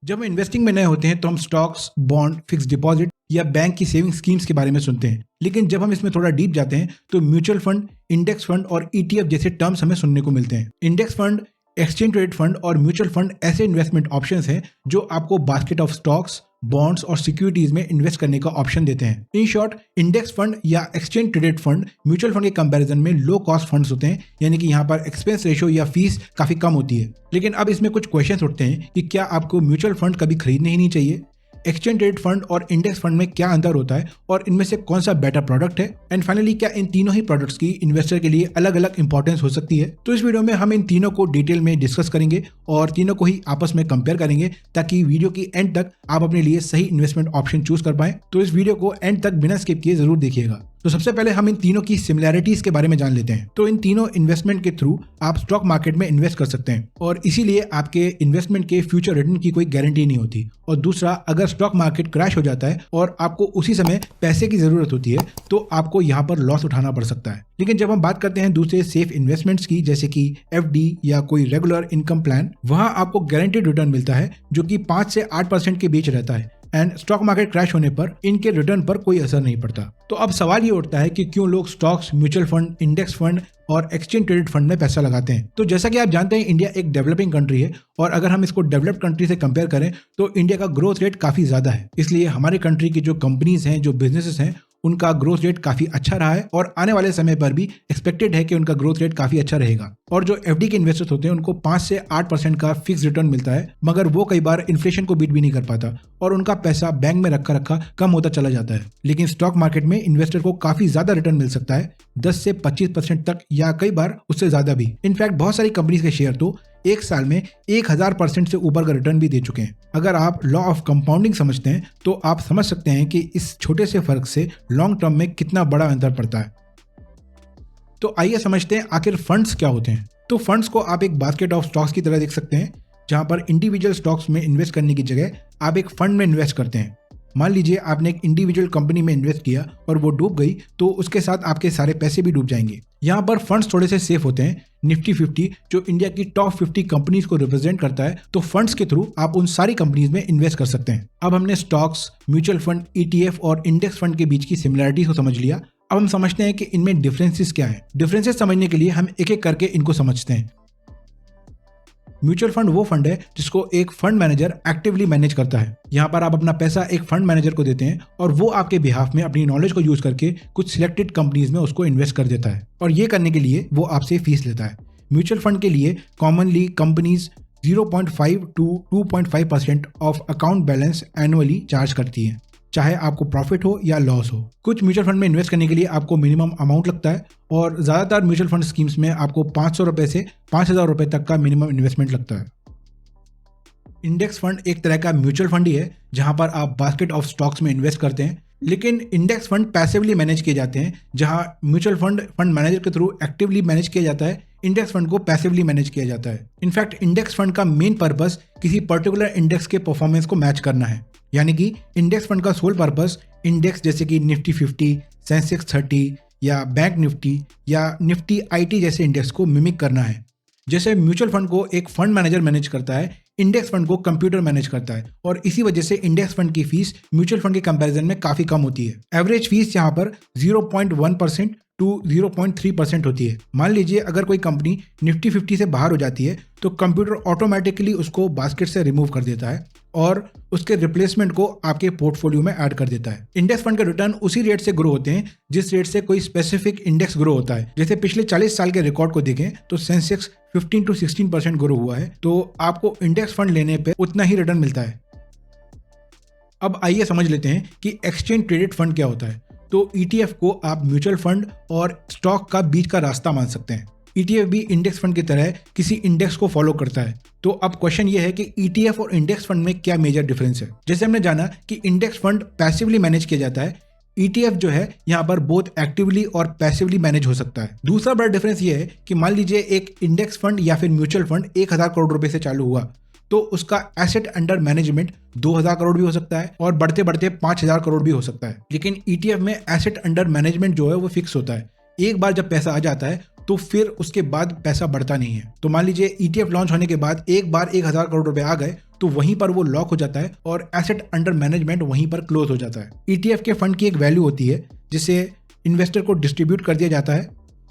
जब हम इन्वेस्टिंग में नए होते हैं तो हम स्टॉक्स, बॉन्ड, फिक्स डिपॉजिट या बैंक की सेविंग स्कीम्स के बारे में सुनते हैं। लेकिन जब हम इसमें थोड़ा डीप जाते हैं तो म्यूचुअल फंड, इंडेक्स फंड और ईटीएफ जैसे टर्म्स हमें सुनने को मिलते हैं। Index fund, exchange traded fund और म्यूचुअल फंड ऐसे इन्वेस्टमेंट ऑप्शंस हैं जो आपको बास्केट ऑफ स्टॉक्स, बॉन्ड्स और सिक्योरिटीज में इन्वेस्ट करने का ऑप्शन देते हैं। इन शॉर्ट, इंडेक्स फंड या exchange traded fund mutual fund के कंपैरिजन में लो कॉस्ट फंड्स होते हैं, यानी कि यहाँ पर एक्सपेंस रेशियो या फीस काफी कम होती है। लेकिन अब इसमें कुछ क्वेश्चंस उठते हैं कि क्या आपको म्यूचुअल फंड कभी खरीदने ही नहीं चाहिए, एक्सचेंज ट्रेडेड फंड और इंडेक्स फंड में क्या अंतर होता है और इनमें से कौन सा बेटर प्रोडक्ट है, एंड फाइनली क्या इन तीनों ही प्रोडक्ट्स की इन्वेस्टर के लिए अलग अलग इंपॉर्टेंस हो सकती है। तो इस वीडियो में हम इन तीनों को डिटेल में डिस्कस करेंगे और तीनों को ही आपस में कंपेयर करेंगे ताकि वीडियो की एंड तक आप अपने लिए सही इन्वेस्टमेंट ऑप्शन चूज कर पाएं। तो इस वीडियो को एंड तक बिना स्किप किए जरूर देखिएगा। तो सबसे पहले हम इन तीनों की सिमिलैरिटीज के बारे में जान लेते हैं। तो इन तीनों इन्वेस्टमेंट के थ्रू आप स्टॉक मार्केट में इन्वेस्ट कर सकते हैं और इसीलिए आपके इन्वेस्टमेंट के फ्यूचर रिटर्न की कोई गारंटी नहीं होती। और दूसरा, अगर स्टॉक मार्केट क्रैश हो जाता है और आपको उसी समय पैसे की जरूरत होती है तो आपको यहाँ पर लॉस उठाना पड़ सकता है। लेकिन जब हम बात करते हैं दूसरे सेफ इन्वेस्टमेंट्स की, जैसे कि एफडी या कोई रेगुलर इनकम प्लान, वहां आपको गारंटेड रिटर्न मिलता है जो कि 5 से 8% के बीच रहता है एंड स्टॉक मार्केट क्रैश होने पर इनके रिटर्न पर कोई असर नहीं पड़ता। तो अब सवाल ये उठता है कि क्यों लोग stocks, mutual fund, index fund और एक्सचेंज ट्रेडेड फंड में पैसा लगाते हैं। तो जैसा कि आप जानते हैं, इंडिया एक डेवलपिंग कंट्री है और अगर हम इसको डेवलप्ड कंट्री से कंपेयर करें तो इंडिया का ग्रोथ रेट काफी ज्यादा है। इसलिए हमारे कंट्री की जो कंपनीज हैं, जो बिजनेसेस हैं, उनका ग्रोथ रेट काफी अच्छा रहा है और आने वाले समय पर भी एक्सपेक्टेड है कि उनका ग्रोथ रेट काफी अच्छा रहेगा। और जो एफडी के इन्वेस्टर्स होते हैं उनको 5 से 8% का फिक्स रिटर्न मिलता है, मगर वो कई बार इन्फ्लेशन को बीट भी नहीं कर पाता और उनका पैसा बैंक में रखा रखा कम होता चला जाता है। लेकिन स्टॉक मार्केट में इन्वेस्टर को काफी ज्यादा रिटर्न मिल सकता है, 10 से 25% तक या कई बार उससे ज्यादा भी। इनफैक्ट बहुत सारी कंपनीज के शेयर तो एक साल में 1000% से ऊपर का रिटर्न भी दे चुके हैं। अगर आप लॉ ऑफ कंपाउंडिंग समझते हैं तो आप समझ सकते हैं कि इस छोटे से फर्क से लॉन्ग टर्म में कितना बड़ा अंतर पड़ता है। तो आइए समझते हैं आखिर फंड्स क्या होते हैं। तो फंड्स को आप एक बास्केट ऑफ स्टॉक्स की तरह देख सकते हैं, जहां पर इंडिविजुअल स्टॉक्स में इन्वेस्ट करने की जगह आप एक फंड में इन्वेस्ट करते हैं। मान लीजिए आपने एक इंडिविजुअल कंपनी में इन्वेस्ट किया और वो डूब गई तो उसके साथ आपके सारे पैसे भी डूब जाएंगे। यहाँ पर फंड्स थोड़े से सेफ होते हैं। निफ्टी 50 जो इंडिया की टॉप 50 कंपनीज को रिप्रेजेंट करता है, तो फंड्स के थ्रू आप उन सारी कंपनीज में इन्वेस्ट कर सकते हैं। अब हमने स्टॉक्स, म्यूचुअल फंड, ईटीएफ और इंडेक्स फंड के बीच की सिमिलरिटीज को समझ लिया। अब हम समझते हैं कि इनमें डिफरेंसेस क्या है। डिफरेंसेस समझने के लिए हम एक एक करके इनको समझते हैं। म्यूचुअल फंड वो फंड है जिसको एक फंड मैनेजर एक्टिवली मैनेज करता है। यहाँ पर आप अपना पैसा एक फंड मैनेजर को देते हैं और वो आपके बिहाफ में अपनी नॉलेज को यूज करके कुछ सिलेक्टेड कंपनीज में उसको इन्वेस्ट कर देता है और ये करने के लिए वो आपसे फीस लेता है। म्यूचुअल फंड के लिए commonly companies 0.5 to 2.5% of account balance annually charge करती है, चाहे आपको प्रॉफिट हो या लॉस हो। कुछ म्यूचुअल फंड में इन्वेस्ट करने के लिए आपको मिनिमम अमाउंट लगता है और ज्यादातर म्यूचुअल फंड स्कीम्स में आपको 500 रुपए से 5000 रुपए तक का मिनिमम इन्वेस्टमेंट लगता है। इंडेक्स फंड एक तरह का म्यूचुअल फंड ही है जहां पर आप बास्केट ऑफ स्टॉक्स में इन्वेस्ट करते हैं, लेकिन इंडेक्स फंड पैसिवली मैनेज किए जाते हैं, जहां म्यूचुअल फंड फंड मैनेजर के थ्रू एक्टिवली मैनेज किया जाता है, इंडेक्स फंड को पैसिवली मैनेज किया जाता है। इनफैक्ट इंडेक्स फंड का मेन पर्पस किसी पर्टिकुलर इंडेक्स के परफॉर्मेंस को मैच करना है, यानी कि इंडेक्स फंड का सोल पर्पस इंडेक्स जैसे कि निफ्टी 50, सेंसेक्स 30 या बैंक निफ्टी या निफ्टी आईटी जैसे इंडेक्स को मिमिक करना है। जैसे म्यूचुअल फंड को एक फंड मैनेजर मैनेज करता है, इंडेक्स फंड को कंप्यूटर मैनेज करता है और इसी वजह से इंडेक्स फंड की फीस म्यूचुअल फंड के कंपैरिजन में काफी कम होती है। एवरेज फीस यहाँ पर 0.1% टू 0.3% होती है। मान लीजिए अगर कोई कंपनी निफ्टी 50 से बाहर हो जाती है तो कंप्यूटर ऑटोमेटिकली उसको बास्केट से रिमूव कर देता है और उसके रिप्लेसमेंट को आपके पोर्टफोलियो में ऐड कर देता है। इंडेक्स फंड के रिटर्न उसी रेट से ग्रो होते हैं जिस रेट से कोई स्पेसिफिक इंडेक्स ग्रो होता है। जैसे पिछले 40 साल के रिकॉर्ड को देखें तो सेंसेक्स 15 to 16% ग्रो हुआ है, तो आपको इंडेक्स फंड लेने पे उतना ही रिटर्न मिलता है। अब आइए समझ लेते हैं कि एक्सचेंज ट्रेडेड फंड क्या होता है। तो ईटीएफ को आप म्यूचुअल फंड और स्टॉक का बीच का रास्ता मान सकते हैं। ईटीएफ भी इंडेक्स फंड की तरह किसी इंडेक्स को फॉलो करता है। तो अब क्वेश्चन ये है कि ईटीएफ और इंडेक्स फंड में क्या मेजर डिफरेंस है। जैसे हमने जाना कि इंडेक्स फंड पैसिवली मैनेज किया जाता है, ईटीएफ जो है यहाँ पर बोथ एक्टिवली और पैसिवली मैनेज हो सकता है। दूसरा बड़ा डिफरेंस ये है कि मान लीजिए एक इंडेक्स फंड या फिर म्यूचुअल फंड 1000 करोड़ रुपए से चालू हुआ तो उसका एसेट अंडर मैनेजमेंट 2000 करोड़ भी हो सकता है और बढ़ते बढ़ते 5000 करोड़ भी हो सकता है। लेकिन ईटीएफ में एसेट अंडर मैनेजमेंट जो है वो फिक्स होता है। एक बार जब पैसा आ जाता है तो फिर उसके बाद पैसा बढ़ता नहीं है। तो मान लीजिए ETF लॉन्च होने के बाद एक बार 1000 करोड़ रुपए आ गए तो वहीं पर वो लॉक हो जाता है और एसेट अंडर मैनेजमेंट वहीं पर क्लोज हो जाता है। ETF के फंड की एक वैल्यू होती है जिसे इन्वेस्टर को डिस्ट्रीब्यूट कर दिया जाता है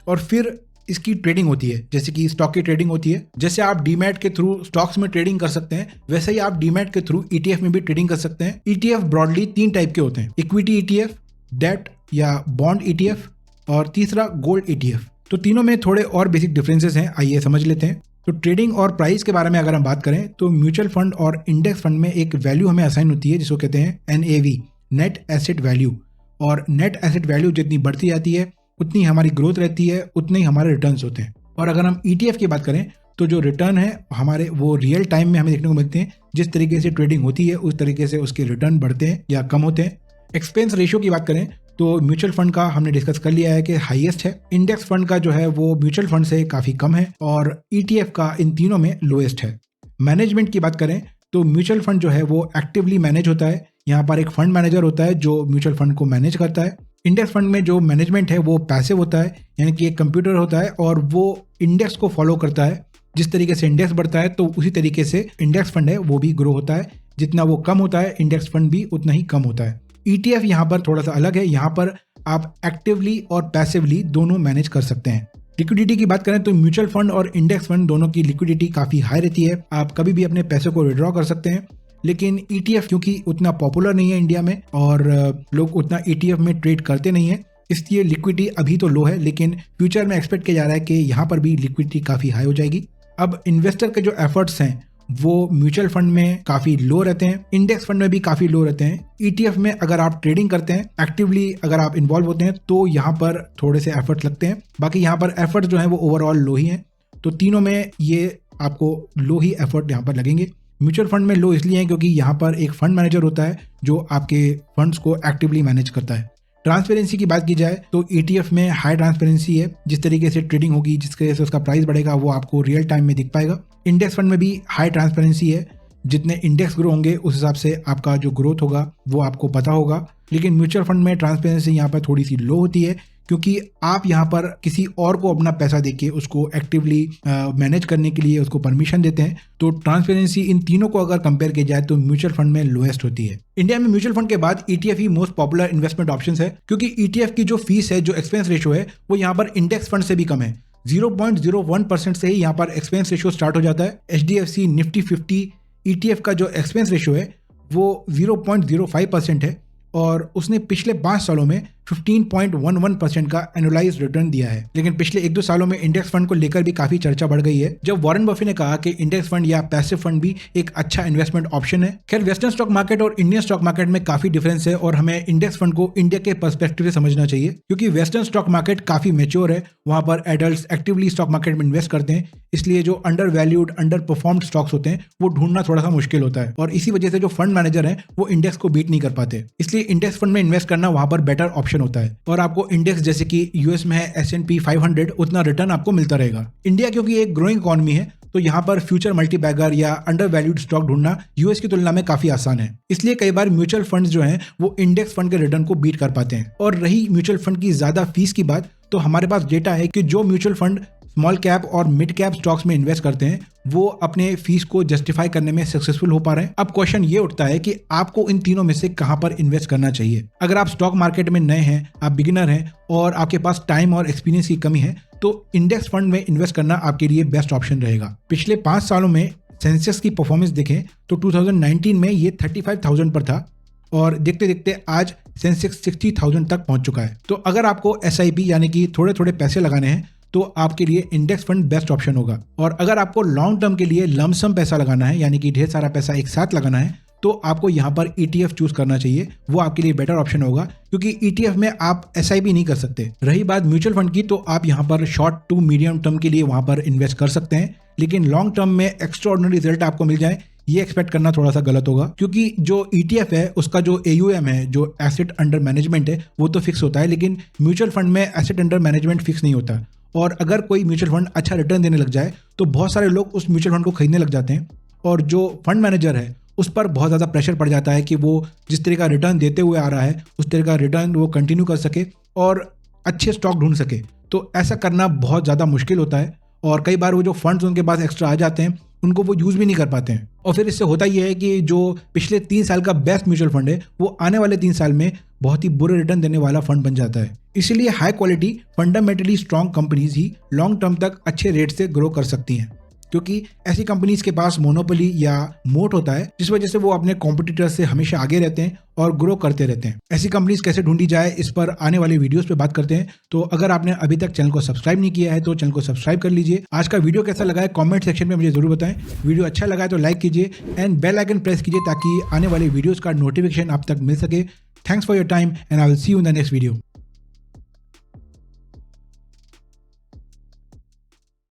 और फिर इसकी ट्रेडिंग होती है, जैसे कि स्टॉक की ट्रेडिंग होती है। जैसे आप डीमैट के थ्रू स्टॉक्स में ट्रेडिंग कर सकते हैं, वैसे ही आप डीमैट के थ्रू ETF में भी ट्रेडिंग कर सकते हैं। ETF ब्रॉडली 3 टाइप के होते हैं, इक्विटी ETF, डेट या बॉन्ड ETF और तीसरा गोल्ड ETF। तो तीनों में थोड़े और बेसिक डिफरेंसेस हैं, आइए समझ लेते हैं। तो ट्रेडिंग और प्राइस के बारे में अगर हम बात करें तो म्यूचुअल फंड और इंडेक्स फंड में एक वैल्यू हमें असाइन होती है जिसको कहते हैं NAV, नेट एसेट वैल्यू। और नेट एसेट वैल्यू जितनी बढ़ती जाती है उतनी हमारी ग्रोथ रहती है, उतने ही हमारे रिटर्न्स होते हैं। और अगर हम ETF की बात करें तो जो रिटर्न है हमारे वो रियल टाइम में हमें देखने को मिलते हैं। जिस तरीके से ट्रेडिंग होती है उस तरीके से उसके रिटर्न बढ़ते हैं या कम होते हैं। एक्सपेंस रेशियो की बात करें तो म्यूचुअल फंड का हमने डिस्कस कर लिया है कि हाईएस्ट है, इंडेक्स फंड का जो है वो म्यूचुअल फंड से काफ़ी कम है और ETF का इन तीनों में लोएस्ट है। मैनेजमेंट की बात करें तो म्यूचुअल फंड जो है वो एक्टिवली मैनेज होता है, यहाँ पर एक फंड मैनेजर होता है जो म्यूचुअल फंड को मैनेज करता है। इंडेक्स फंड में जो मैनेजमेंट है वो पैसिव होता है, यानी कि एक कंप्यूटर होता है और वो इंडेक्स को फॉलो करता है। जिस तरीके से इंडेक्स बढ़ता है तो उसी तरीके से इंडेक्स फंड है वो भी ग्रो होता है, जितना वो कम होता है इंडेक्स फंड भी उतना ही कम होता है। ETF यहाँ पर थोड़ा सा अलग है, यहाँ पर आप एक्टिवली और पैसिवली दोनों मैनेज कर सकते हैं। लिक्विडिटी की बात करें तो म्यूचुअल फंड और इंडेक्स फंड दोनों की लिक्विडिटी काफ़ी हाई रहती है, आप कभी भी अपने पैसे को विड्रॉ कर सकते हैं। लेकिन ETF क्योंकि उतना पॉपुलर नहीं है इंडिया में और लोग उतना ETF में ट्रेड करते नहीं है, इसलिए लिक्विडिटी अभी तो लो है, लेकिन फ्यूचर में एक्सपेक्ट किया जा रहा है कि यहाँ पर भी लिक्विडिटी काफ़ी हाई हो जाएगी। अब इन्वेस्टर के जो एफर्ट्स हैं वो म्यूचुअल फंड में काफ़ी लो रहते हैं, इंडेक्स फंड में भी काफ़ी लो रहते हैं। ETF में अगर आप ट्रेडिंग करते हैं, एक्टिवली अगर आप इन्वॉल्व होते हैं तो यहाँ पर थोड़े से एफर्ट्स लगते हैं, बाकी यहाँ पर एफर्ट्स जो है वो ओवरऑल लो ही हैं। तो तीनों में ये आपको लो ही एफर्ट यहाँ पर लगेंगे। म्यूचुअल फंड में लो इसलिए है क्योंकि यहाँ पर एक फंड मैनेजर होता है जो आपके फंड्स को एक्टिवली मैनेज करता है। ट्रांसपेरेंसी की बात की जाए तो ETF में हाई ट्रांसपेरेंसी है, जिस तरीके से ट्रेडिंग होगी जिसकी वजह से उसका प्राइस बढ़ेगा वो आपको रियल टाइम में दिख पाएगा। इंडेक्स फंड में भी हाई ट्रांसपेरेंसी है, जितने इंडेक्स ग्रो होंगे उस हिसाब से आपका जो ग्रोथ होगा वो आपको पता होगा। लेकिन म्यूचुअल फंड में ट्रांसपेरेंसी यहाँ पर थोड़ी सी लो होती है क्योंकि आप यहाँ पर किसी और को अपना पैसा देके उसको एक्टिवली मैनेज करने के लिए उसको परमिशन देते हैं। तो ट्रांसपेरेंसी इन तीनों को अगर कंपेयर किया जाए तो म्यूचुअल फंड में लोएस्ट होती है। इंडिया में म्यूचुअल फंड के बाद ETF ही मोस्ट पॉपुलर इन्वेस्टमेंट ऑप्शन है क्योंकि ETF की जो फीस है, जो एक्सपेंस रेशियो है वो यहाँ पर इंडेक्स फंड से भी कम है। 0.01% से ही यहाँ पर एक्सपेंस रेशियो स्टार्ट हो जाता है। HDFC निफ्टी 50 ETF का जो एक्सपेंस रेशियो है वो 0.05% है और उसने पिछले 5 सालों में 15.11% का एनुअलाइज रिटर्न दिया है। लेकिन पिछले 1-2 सालों में इंडेक्स फंड को लेकर भी काफी चर्चा बढ़ गई है, जब वॉरेन बफे ने कहा कि इंडेक्स फंड या पैसिव फंड भी एक अच्छा इन्वेस्टमेंट ऑप्शन है। खैर, वेस्टर्न स्टॉक मार्केट और इंडियन स्टॉक मार्केट में काफी डिफरेंस है और हमें इंडेक्स फंड को इंडिया के पर्सपेक्टिव से समझना चाहिए क्योंकि वेस्टर्न स्टॉक मार्केट काफी मेच्योर है, वहां पर एडल्ट्स एक्टिवली स्टॉक मार्केट में इन्वेस्ट करते हैं, इसलिए जो under valued, under performed stocks होते हैं वो ढूंढना थोड़ा सा मुश्किल होता है और इसी वजह से जो फंड मैनेजर हैं वो इंडेक्स को बीट नहीं कर पाते। इसलिए इंडेक्स फंड में इन्वेस्ट करना वहां पर बेटर ऑप्शन होता है और आपको इंडेक्स जैसे कि US में है S&P 500 उतना रिटर्न आपको मिलता रहेगा। इंडिया क्योंकि एक ग्रोइंग इकोनॉमी है तो यहाँ पर फ्यूचर मल्टीबैगर या अंडर वैल्यूड स्टॉक ढूंढना US की तुलना में काफी आसान है, इसलिए कई बार म्यूचुअल फंड्स जो हैं वो इंडेक्स फंड के रिटर्न को बीट कर पाते हैं। और रही म्यूचुअल फंड की ज्यादा फीस की बात, तो हमारे पास डेटा है कि जो म्यूचुअल फंड स्मॉल कैप और मिड कैप स्टॉक्स में इन्वेस्ट करते हैं वो अपने फीस को जस्टिफाई करने में सक्सेसफुल हो पा रहे हैं। अब क्वेश्चन ये उठता है कि आपको इन तीनों में से कहां पर इन्वेस्ट करना चाहिए। अगर आप स्टॉक मार्केट में नए हैं, आप बिगिनर हैं और आपके पास टाइम और एक्सपीरियंस की कमी है तो इंडेक्स फंड में इन्वेस्ट करना आपके लिए बेस्ट ऑप्शन रहेगा। पिछले 5 सालों में सेंसेक्स की परफॉर्मेंस देखें तो 2019 में ये 35,000 पर था और देखते देखते आज सेंसेक्स 60,000 तक पहुंच चुका है। तो अगर आपको SIP यानी कि थोड़े थोड़े पैसे लगाने हैं तो आपके लिए इंडेक्स फंड बेस्ट ऑप्शन होगा। और अगर आपको लॉन्ग टर्म के लिए लमसम पैसा लगाना है यानी कि ढेर सारा पैसा एक साथ लगाना है तो आपको यहाँ पर ETF चूज करना चाहिए, वो आपके लिए बेटर ऑप्शन होगा क्योंकि ETF में आप SIP नहीं कर सकते। रही बात म्यूचुअल फंड की, तो आप यहाँ पर शॉर्ट टू मीडियम टर्म के लिए वहां पर इन्वेस्ट कर सकते हैं, लेकिन लॉन्ग टर्म में एक्स्ट्राऑर्डिनरी रिजल्ट आपको मिल जाए ये एक्सपेक्ट करना थोड़ा सा गलत होगा क्योंकि जो ETF है उसका जो AUM है, जो एसेट अंडर मैनेजमेंट है, वो तो फिक्स होता है, लेकिन म्यूचुअल फंड में एसेट अंडर मैनेजमेंट फिक्स नहीं होता। और अगर कोई म्यूचुअल फंड अच्छा रिटर्न देने लग जाए तो बहुत सारे लोग उस म्यूचुअल फंड को खरीदने लग जाते हैं और जो फंड मैनेजर है उस पर बहुत ज़्यादा प्रेशर पड़ जाता है कि वो जिस तरह का रिटर्न देते हुए आ रहा है उस तरह का रिटर्न वो कंटिन्यू कर सके और अच्छे स्टॉक ढूंढ सके। तो ऐसा करना बहुत ज़्यादा मुश्किल होता है और कई बार वो जो फंड्स उनके पास एक्स्ट्रा आ जाते हैं उनको वो यूज़ भी नहीं कर पाते हैं। और फिर इससे होता ये है कि जो पिछले 3 साल का बेस्ट म्यूचुअल फंड है वो आने वाले 3 साल में बहुत ही बुरे रिटर्न देने वाला फंड बन जाता है। इसीलिए high quality fundamentally strong companies ही लॉन्ग टर्म तक अच्छे रेट से ग्रो कर सकती हैं, क्योंकि ऐसी कंपनीज के पास मोनोपोली या मोट होता है जिस वजह से वो अपने कॉम्पिटिटर्स से हमेशा आगे रहते हैं और ग्रो करते रहते हैं। ऐसी कंपनीज कैसे ढूंढी जाए इस पर आने वाले वीडियोस पे बात करते हैं। तो अगर आपने अभी तक चैनल को सब्सक्राइब नहीं किया है तो चैनल को सब्सक्राइब कर लीजिए। आज का वीडियो कैसा लगा है कॉमेंट सेक्शन में मुझे जरूर बताएं। वीडियो अच्छा लगा है तो लाइक कीजिए एंड बेल आइकन प्रेस कीजिए ताकि आने वाले वीडियोज का नोटिफिकेशन आप तक मिल सके। Thanks for your time and I will see you in the next video.